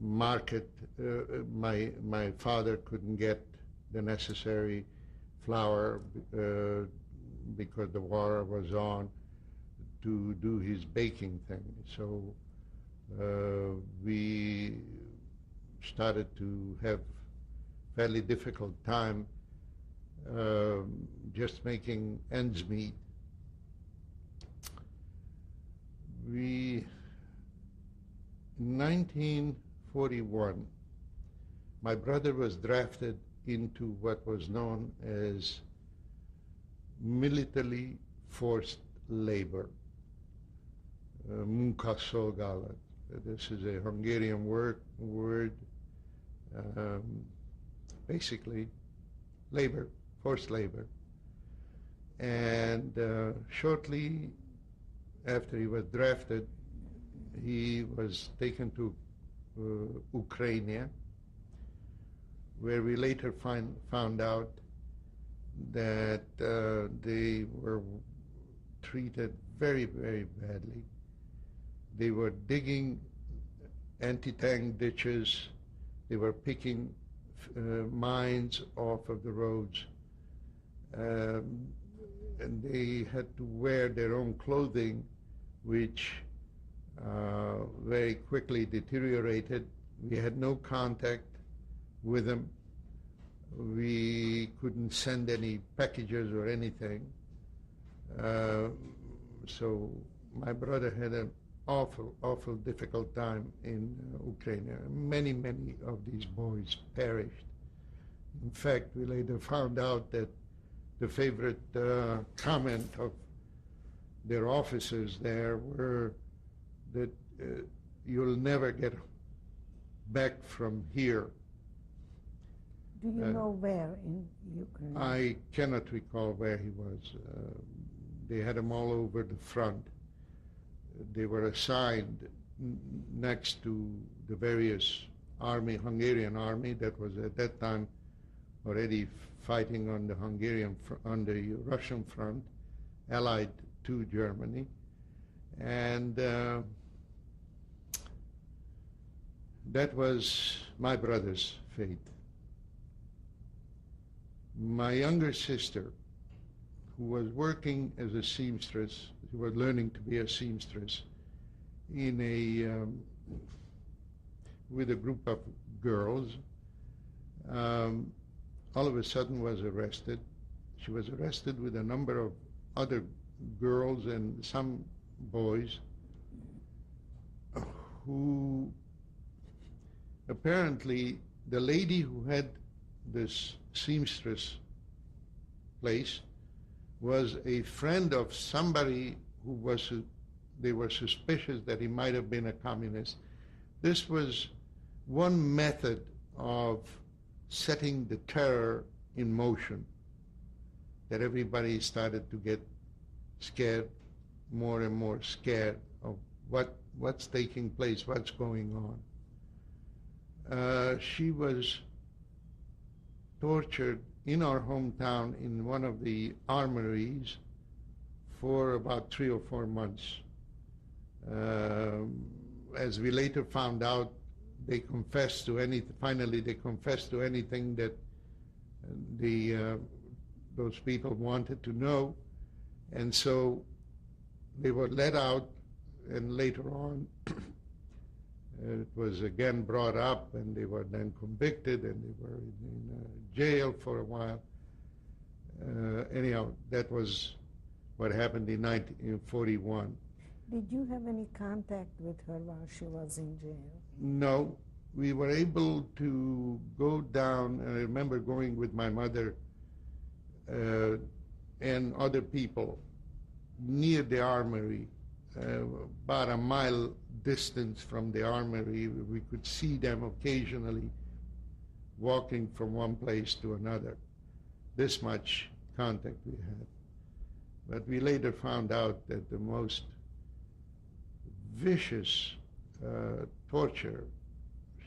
market. My father couldn't get the necessary flour because the war was on to do his baking thing. So we started to have fairly difficult time just making ends meet. In 1941, my brother was drafted into what was known as militarily forced labor, munkaszolgálat. This is a Hungarian word basically labor, forced labor. And shortly after he was drafted, he was taken to Ukraine, where we later found out that they were treated very, very badly. They were digging anti-tank ditches. They were picking mines off of the roads. And they had to wear their own clothing, which very quickly deteriorated. We had no contact with them. We couldn't send any packages or anything. So my brother had an awful difficult time in Ukraine. Many of these boys perished. In fact, we later found out that the favorite comment of their officers there were that you'll never get back from here. Do you know where in Ukraine? I cannot recall where he was. They had him all over the front. They were assigned next to the various army, Hungarian army that was at that time already fighting on the Russian front, allied to Germany. And that was my brother's fate. My younger sister, who was working as a seamstress, who was learning to be a seamstress in with a group of girls, all of a sudden was arrested. She was arrested with a number of other girls and some boys who apparently the lady who had this seamstress place was a friend of somebody who was, they were suspicious that he might have been a communist. This was one method of setting the terror in motion, that everybody started to get scared, more and more scared of what's taking place, what's going on. She was tortured in our hometown in one of the armories for about 3 or 4 months. As we later found out, they confessed to finally they confessed to anything that those people wanted to know. And so they were let out, and later on it was again brought up, and they were then convicted, and they were in jail for a while. Anyhow, that was what happened in 1941. Did you have any contact with her while she was in jail? No, we were able to go down, and I remember going with my mother and other people near the armory, about a mile distance from the armory. We could see them occasionally walking from one place to another. This much contact we had. But we later found out that the most vicious torture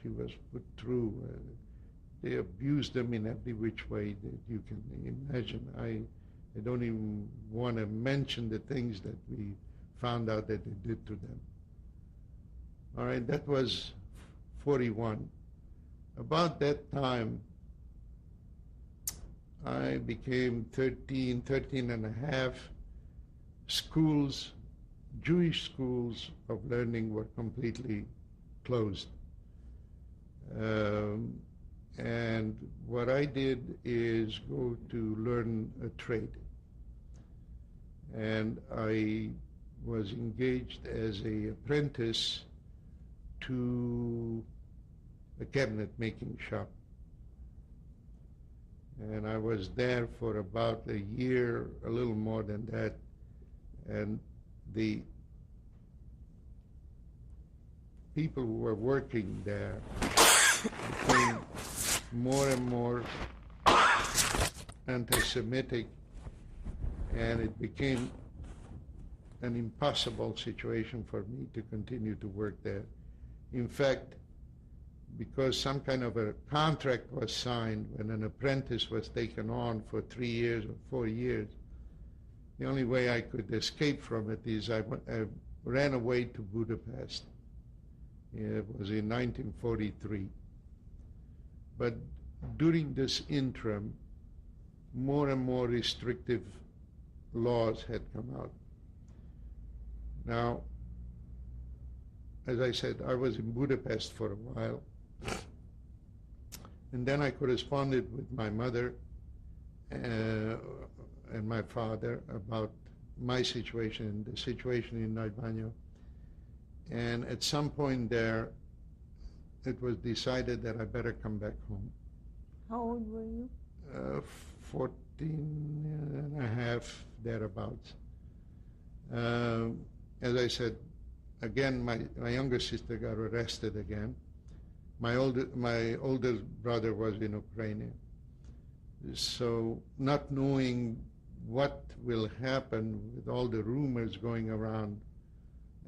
she was put through, they abused them in every which way that you can imagine. I don't even want to mention the things that we found out that they did to them. All right, that was 41. About that time, I became 13 and a half. Schools, Jewish schools of learning were completely closed. And what I did is go to learn a trade. And I was engaged as an apprentice to a cabinet making shop. And I was there for about a year, a little more than that. And the people who were working there became more and more anti-Semitic, and it became an impossible situation for me to continue to work there. In fact, because some kind of a contract was signed when an apprentice was taken on for 3 years or 4 years, the only way I could escape from it is I ran away to Budapest. It was in 1943. But during this interim, more and more restrictive laws had come out. Now, as I said, I was in Budapest for a while, and then I corresponded with my mother and my father about my situation and the situation in Nagybanyo. And at some point there, it was decided that I better come back home. How old were you? 14 and a half, thereabouts. As I said, again, my younger sister got arrested again. My older brother was in Ukraine. So not knowing what will happen with all the rumors going around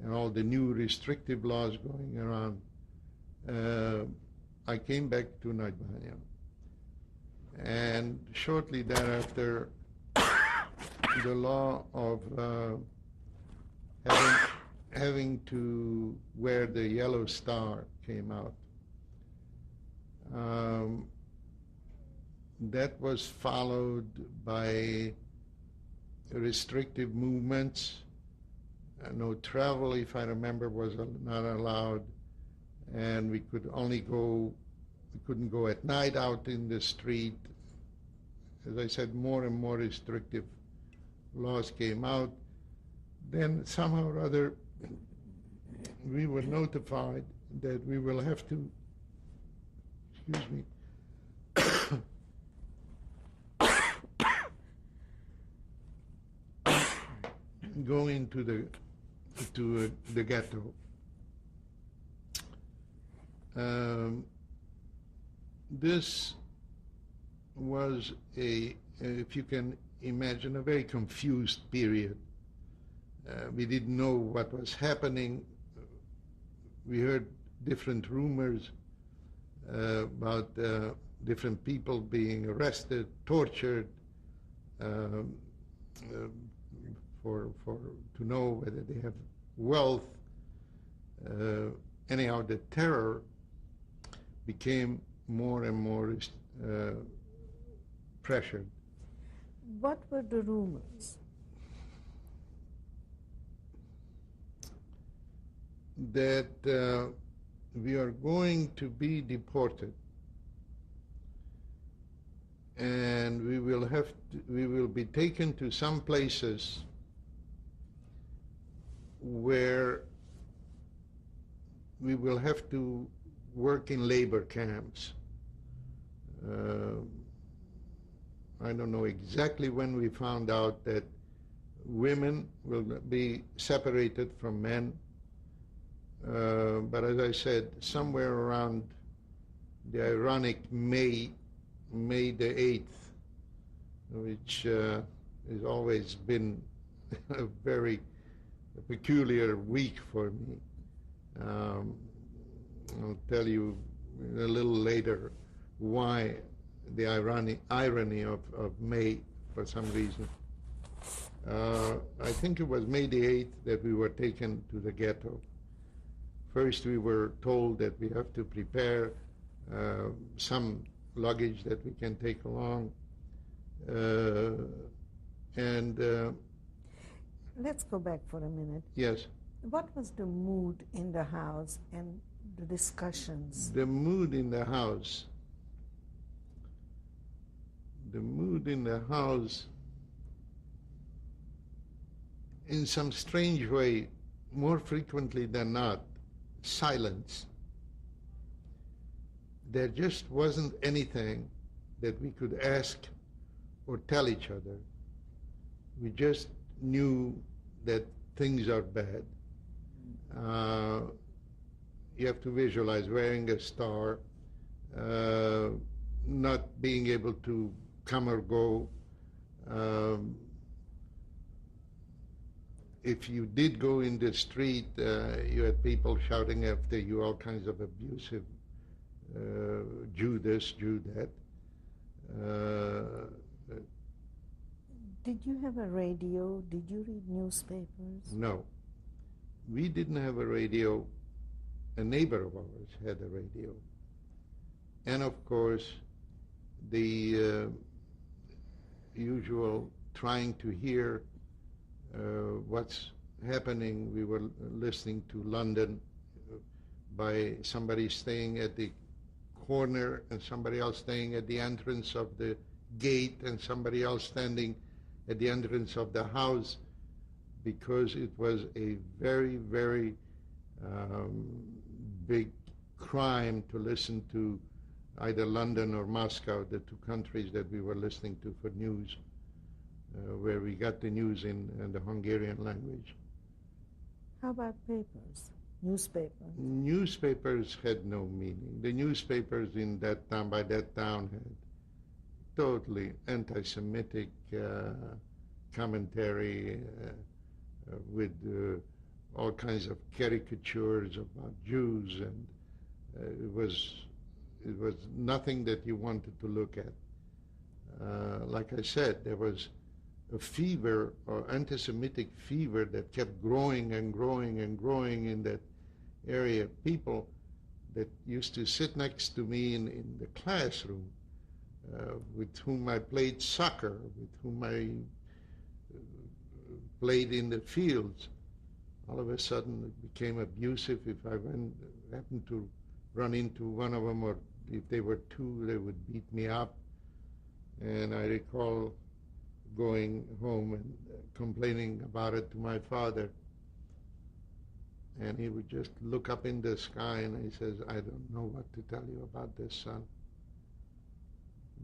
and all the new restrictive laws going around, I came back to Nagybanyo. And shortly thereafter, the law of having to wear the yellow star came out. That was followed by restrictive movements. No travel, if I remember, was not allowed, and we couldn't go at night out in the street. As I said, more and more restrictive laws came out. Then somehow or other, we were notified that we will have to, go into the ghetto. This was if you can imagine, a very confused period. We didn't know what was happening. We heard different rumors about different people being arrested, tortured, to know whether they have wealth. Anyhow, the terror became more and more pressured. What were the rumors? That we are going to be deported, and we will be taken to some places where we will have to work in labor camps. I don't know exactly when we found out that women will be separated from men, but as I said, somewhere around the ironic May the 8th, which has always been a very peculiar week for me. I'll tell you a little later why the irony of May for some reason. I think it was May the 8th that we were taken to the ghetto First, we were told that we have to prepare some luggage that we can take along. And Let's go back for a minute. yes, What was the mood in the house and the discussions? the mood in the house. The mood in the house, in some strange way, more frequently than not, silence. There just wasn't anything that we could ask or tell each other. We just knew that things are bad. You have to visualize wearing a star, not being able to come or go. If you did go in the street, you had people shouting after you all kinds of abusive, Jew this, Jew that. Did you have a radio? Did you read newspapers? No. We didn't have a radio. A neighbor of ours had a radio. And of course, the usual trying to hear what's happening. We were listening to London by somebody staying at the corner and somebody else staying at the entrance of the gate and somebody else standing at the entrance of the house, because it was a very, very big crime to listen to either London or Moscow, the two countries that we were listening to for news, where we got the news in the Hungarian language. How about papers, newspapers? Newspapers had no meaning. The newspapers in that town, by that town, had totally anti-Semitic commentary with all kinds of caricatures about Jews, and it was nothing that you wanted to look at. Like I said, there was a fever, or anti-Semitic fever, that kept growing and growing and growing in that area. People that used to sit next to me in the classroom, with whom I played soccer, with whom I played in the fields, all of a sudden it became abusive. If I happened to run into one of them, or if they were two, they would beat me up. And I recall going home and complaining about it to my father. And he would just look up in the sky and he says, "I don't know what to tell you about this, son.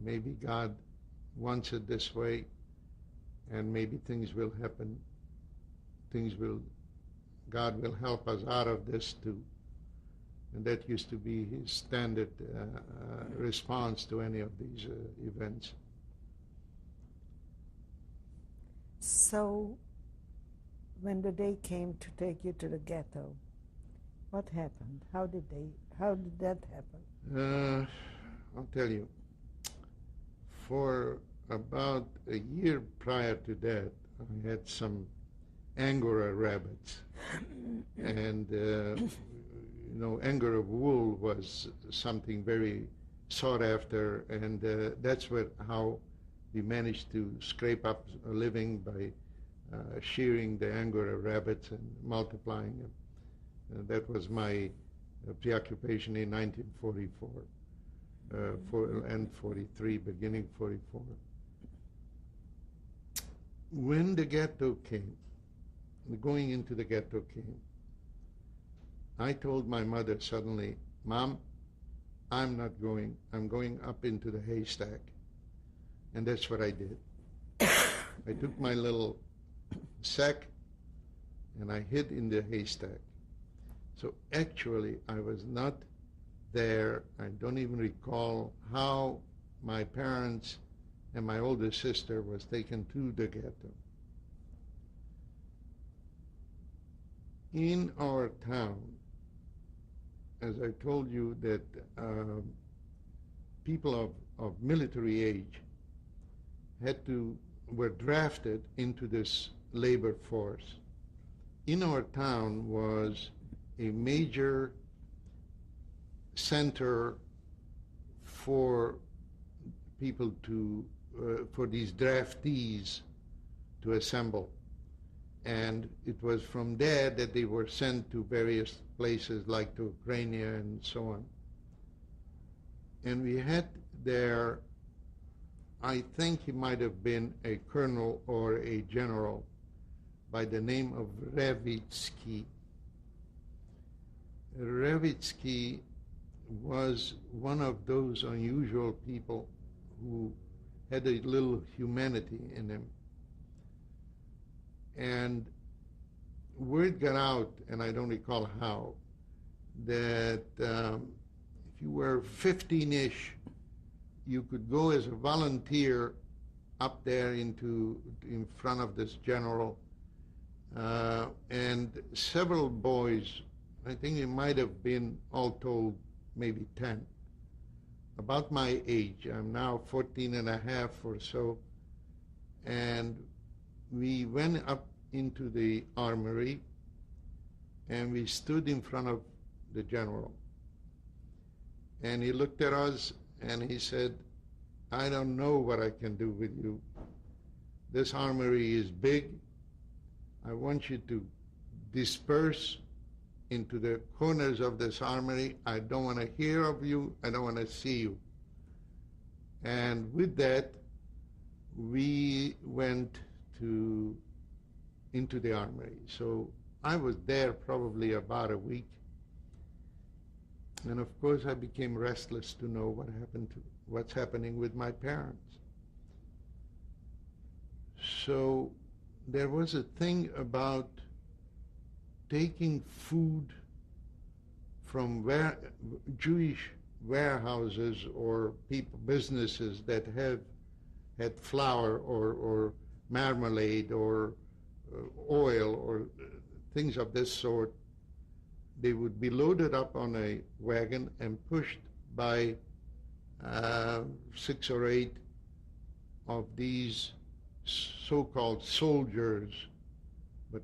Maybe God wants it this way, and maybe things will happen. God will help us out of this too." And that used to be his standard response to any of these events. So, when the day came to take you to the ghetto, what happened? How did that happen? I'll tell you. For about a year prior to that, I had some Angora rabbits. And, Angora wool was something very sought after, and that's how we managed to scrape up a living, by shearing the Angora rabbits and multiplying them. That was my preoccupation in 1944 and 43, beginning 44. When the ghetto came, going into the ghetto came, I told my mother suddenly, "Mom, I'm not going. I'm going up into the haystack." And that's what I did. I took my little sack and I hid in the haystack. So actually, I was not there. I don't even recall how my parents and my older sister was taken to the ghetto. In our town, as I told you, that people of military age were drafted into this labor force. In our town was a major center for people to, for these draftees to assemble. And it was from there that they were sent to various places like to Ukraine and so on. And we had there, I think he might have been a colonel or a general by the name of Revitsky. Revitsky was one of those unusual people who had a little humanity in him. And word got out, and I don't recall how, that if you were 15-ish, you could go as a volunteer up there in front of this general, and several boys, I think it might have been all told maybe 10, about my age. I'm now 14 and a half or so, and we went up into the armory and we stood in front of the general. And he looked at us and he said, I don't know what I can do with you. This armory is big. I want you to disperse into the corners of this armory. I don't want to hear of you. I don't want to see you. And with that, we went into the armory. So I was there probably about a week. And of course I became restless to know what's happening with my parents. So there was a thing about taking food from Jewish warehouses or businesses that had flour or marmalade or oil or things of this sort. They would be loaded up on a wagon and pushed by 6 or 8 of these so-called soldiers, but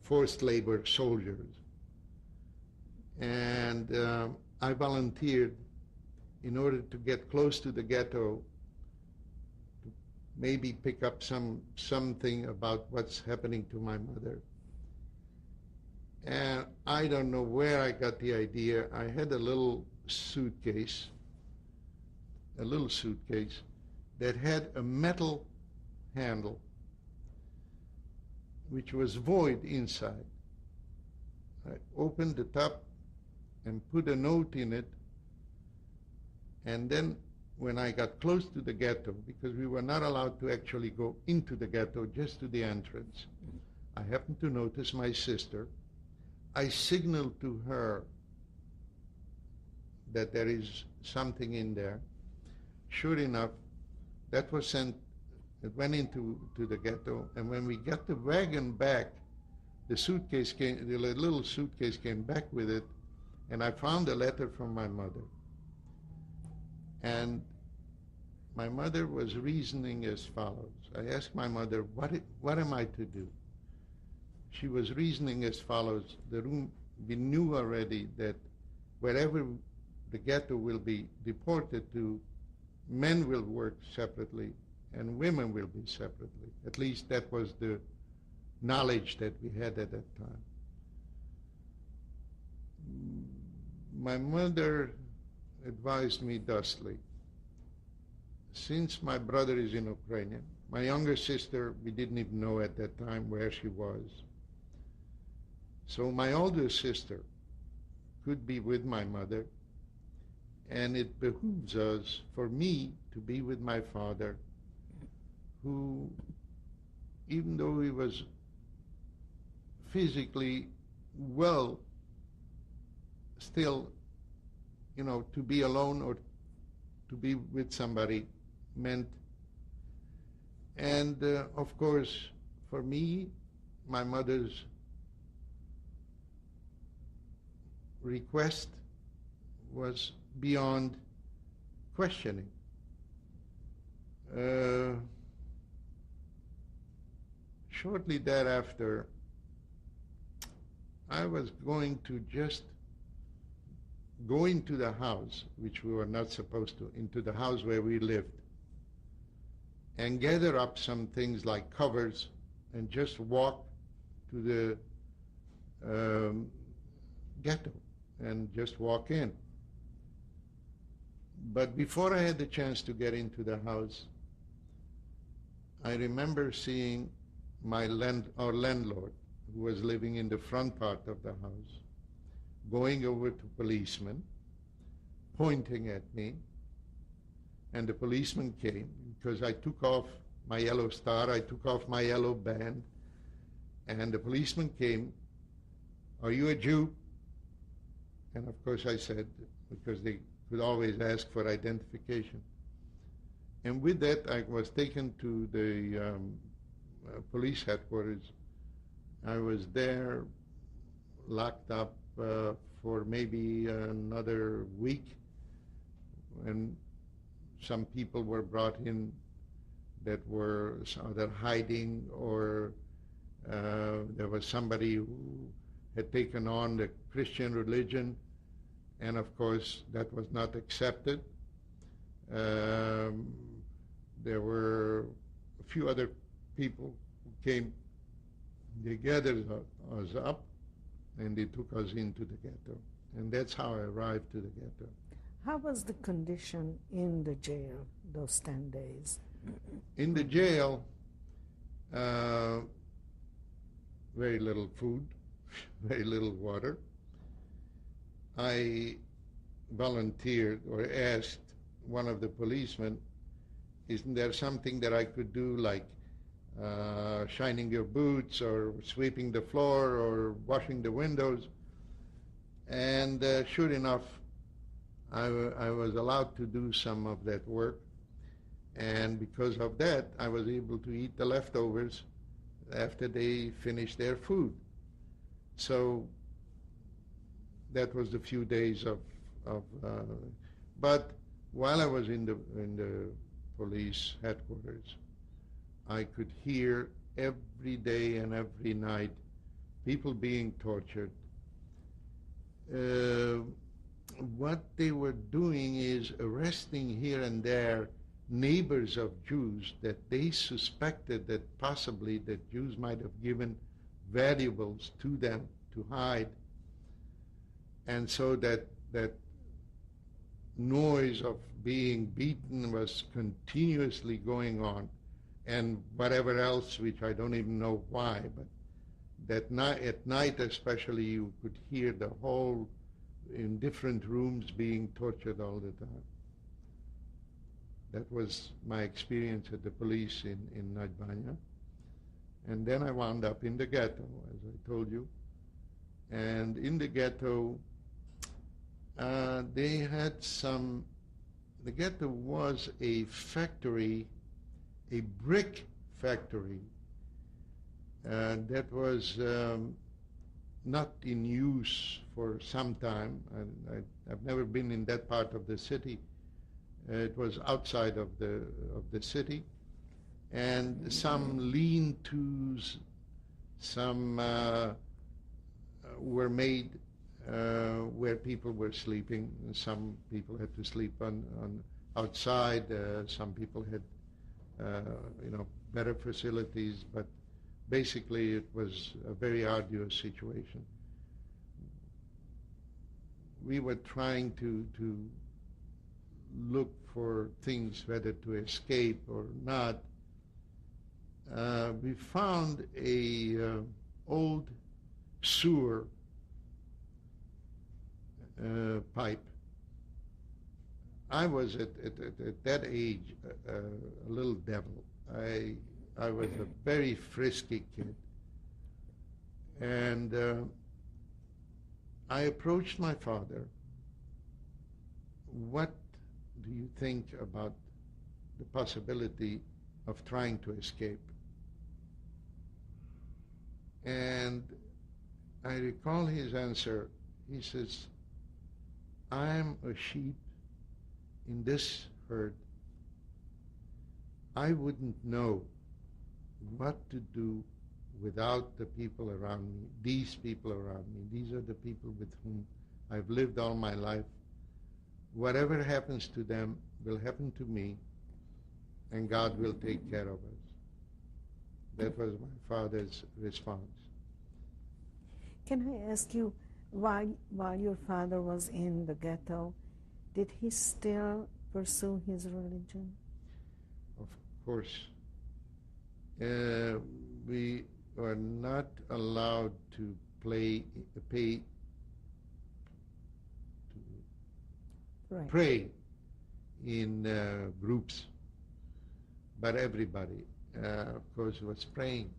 forced labor soldiers. And I volunteered in order to get close to the ghetto, to maybe pick up something about what's happening to my mother. And I don't know where I got the idea. I had a little suitcase that had a metal handle which was void inside. I opened the top and put a note in it, and then when I got close to the ghetto, because we were not allowed to actually go into the ghetto, just to the entrance, I happened to notice my sister. I signaled to her that there is something in there. Sure enough, that was sent, it went into the ghetto, and when we got the wagon back, the little suitcase came back with it, and I found a letter from my mother. And my mother was reasoning as follows. I asked my mother, what am I to do? She was reasoning as follows. We knew already that wherever the ghetto will be deported to, men will work separately and women will be separately. At least that was the knowledge that we had at that time. My mother advised me thusly. Since my brother is in Ukraine, my younger sister, we didn't even know at that time where she was. So my older sister could be with my mother, and it behooves us, for me, to be with my father, who, even though he was physically well, still, to be alone or to be with somebody meant. And of course, for me, my mother's request was beyond questioning. Shortly thereafter, I was going to just go into the house, which we were not supposed to, into the house where we lived, and gather up some things like covers and just walk to the ghetto and just walk in. But before I had the chance to get into the house, I remember seeing our landlord, who was living in the front part of the house, going over to policemen, pointing at me, and the policeman came because I took off my yellow star, I took off my yellow band, and the policeman came, "Are you a Jew?" And of course I said, because they could always ask for identification. And with that, I was taken to the police headquarters. I was there, locked up for maybe another week, and some people were brought in that were either hiding, or there was somebody who had taken on the Christian religion, and of course that was not accepted. There were a few other people who came. They gathered us up, and they took us into the ghetto. And that's how I arrived to the ghetto. How was the condition in the jail those 10 days? In the jail, very little food, very little water. I volunteered or asked one of the policemen, "Isn't there something that I could do, like shining your boots or sweeping the floor or washing the windows?" And sure enough, I was allowed to do some of that work. And because of that, I was able to eat the leftovers after they finished their food. So that was the few days of but while I was in the police headquarters, I could hear every day and every night people being tortured. What they were doing is arresting here and there neighbors of Jews that they suspected that possibly that Jews might have given valuables to them to hide. And so that noise of being beaten was continuously going on, and whatever else, which I don't even know why, but at night especially, you could hear the whole, in different rooms, being tortured all the time. That was my experience at the police in Nagybanya. And then I wound up in the ghetto, as I told you. And in the ghetto, they had the ghetto was a factory, a brick factory, that was not in use for some time. I've never been in that part of the city. It was outside of the city, and some lean-tos, some were made where people were sleeping. Some people had to sleep on outside. Some people had better facilities, but basically it was a very arduous situation. We were trying to look for things, whether to escape or not. We found a old sewer pipe. I was at that age a little devil. I was a very frisky kid, and I approached my father. "What do you think about the possibility of trying to escape?" And I recall his answer. He says, "I'm a sheep in this herd. I wouldn't know what to do without the people around me, these people around me. These are the people with whom I've lived all my life. Whatever happens to them will happen to me, and God will take care of us. That was my father's response. Can I ask you, while your father was in the ghetto, did he still pursue his religion? Of course. We were not allowed to pray in groups, but everybody, of course, was praying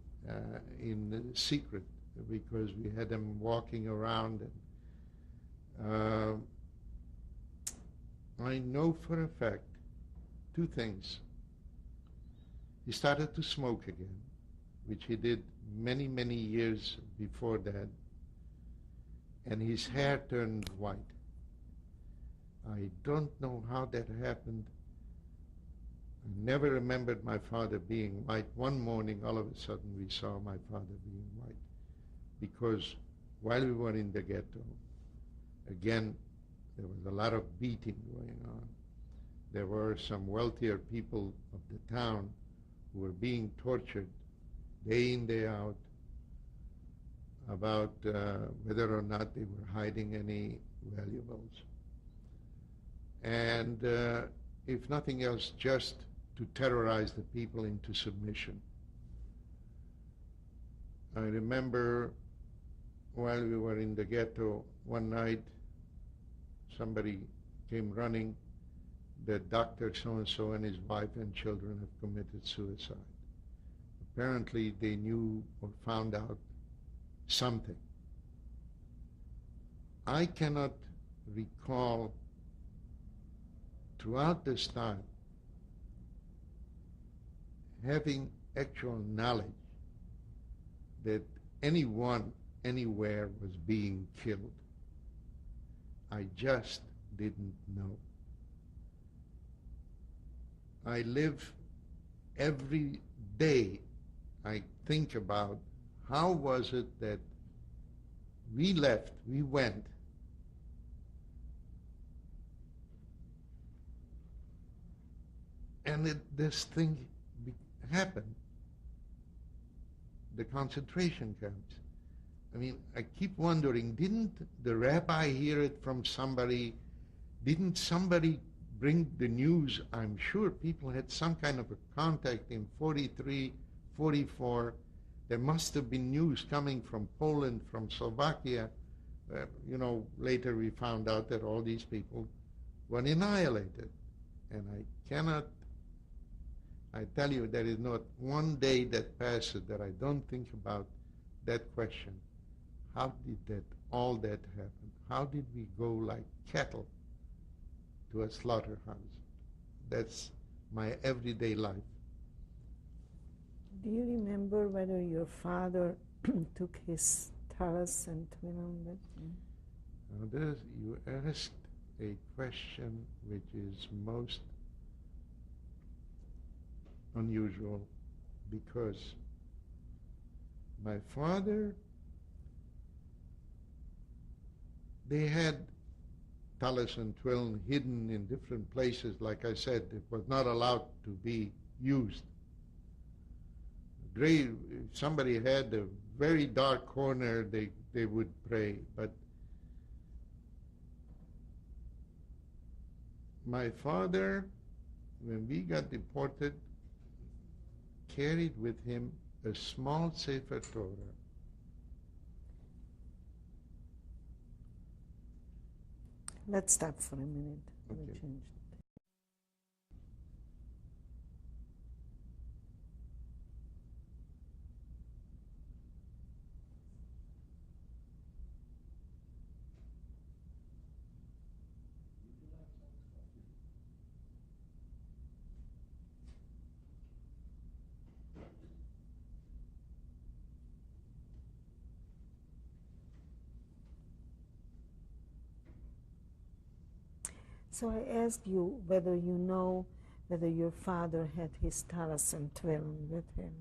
in secret, because we had them walking around. And I know for a fact two things. He started to smoke again, which he did many, many years before that, and his hair turned white. I don't know how that happened. I never remembered my father being white. One morning, all of a sudden, we saw my father being white, because while we were in the ghetto, again, there was a lot of beating going on. There were some wealthier people of the town who were being tortured day in, day out, about whether or not they were hiding any valuables. And if nothing else, just to terrorize the people into submission. I remember while we were in the ghetto, one night, somebody came running that Dr. So-and-so and his wife and children have committed suicide. Apparently they knew or found out something. I cannot recall throughout this time having actual knowledge that anyone anywhere was being killed. I just didn't know. I live every day, I think about how was it that we left, we went, and this thing happened, the concentration camps. I mean, I keep wondering, didn't the rabbi hear it from somebody? Didn't somebody bring the news? I'm sure people had some kind of a contact in 43, 44. There must have been news coming from Poland, from Slovakia. Later we found out that all these people were annihilated. And I tell you, there is not one day that passes that I don't think about that question. How did all that happen? How did we go like cattle to a slaughterhouse? That's my everyday life. Do you remember whether your father took his talus and twinon with him? Now you asked a question which is most unusual, because my father, they had talus and twinon hidden in different places. Like I said, it was not allowed to be used. If somebody had a very dark corner, they would pray. But my father, when we got deported, carried with him a small Sefer Torah. Let's stop for a minute. Okay. So I asked you whether you know whether your father had his talus and twinon with him.